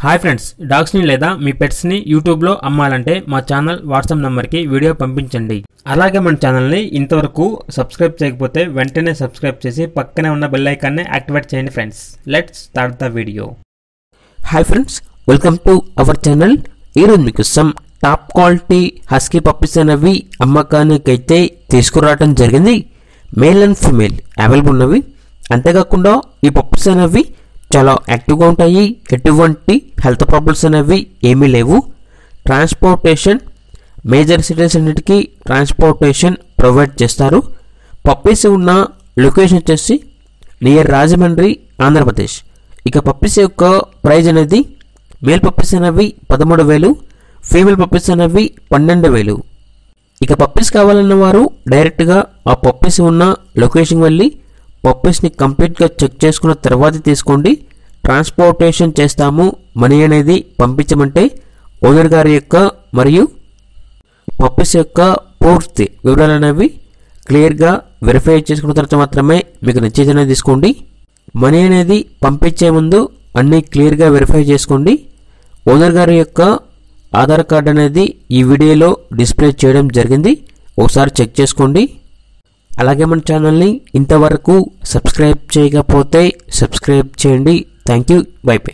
Hi friends, డాగ్స్ని లేదా మీ పెట్స్ని యూట్యూబ్లో అమ్మాలంటే మా ఛానల్ వాట్సాప్ నెంబర్కి వీడియో పంపించండి. అలాగే మన ఛానల్ని ఇంతవరకు సబ్స్క్రైబ్ చేయకపోతే వెంటనే సబ్స్క్రైబ్ చేసి పక్కనే ఉన్న బెల్ ఐకాన్ని యాక్టివేట్ చేయండి friends. Let's start the video. Hi friends, welcome to our channel. ఈరోజు మీకు some top quality husky puppies అనేవి అమ్మకానికైతే తీసుకురావడం జరిగింది. మేల్ అండ్ ఫీమేల్ అవైలబుల్ ఉన్నవి. అంతేకాకుండా ఈ పప్పీస్ అనేవి చాలా యాక్టివ్గా ఉంటాయి. ఎటువంటి హెల్త్ ప్రాబ్లమ్స్ అనేవి ఏమీ లేవు. ట్రాన్స్పోర్టేషన్ మేజర్ సిటీస్ అన్నిటికీ ట్రాన్స్పోర్టేషన్ ప్రొవైడ్ చేస్తారు. పప్పీస్ ఉన్న లొకేషన్ వచ్చేసి నియర్ రాజమండ్రి, ఆంధ్రప్రదేశ్. ఇక పప్పీస్ యొక్క ప్రైజ్ అనేది మేల్ పప్పీస్ అనేవి 13,000, ఫీమేల్ పప్పీస్ అనేవి 12,000. ఇక పప్పీస్ కావాలన్న వారు డైరెక్ట్గా ఆ పప్పీస్ ఉన్న లొకేషన్ వెళ్ళి పప్పీస్ని కంప్లీట్గా చెక్ చేసుకున్న తర్వాత తీసుకోండి. ట్రాన్స్పోర్టేషన్ చేస్తాము, మనీ అనేది పంపించమంటే ఓనర్ గారి యొక్క మరియు పప్పీస్ యొక్క పూర్తి వివరాలు అనేవి క్లియర్గా వెరిఫై చేసుకున్న తర్వాత మాత్రమే మీకు నచ్చేదనేది తీసుకోండి. మనీ అనేది పంపించే ముందు అన్నీ క్లియర్గా వెరిఫై చేసుకోండి. ఓనర్ గారి యొక్క ఆధార్ కార్డ్ అనేది ఈ వీడియోలో డిస్ప్లే చేయడం జరిగింది, ఒకసారి చెక్ చేసుకోండి. అలాగే మన ఛానల్ని ఇంతవరకు సబ్స్క్రైబ్ చేయకపోతే సబ్స్క్రైబ్ చేయండి. Thank you. By by.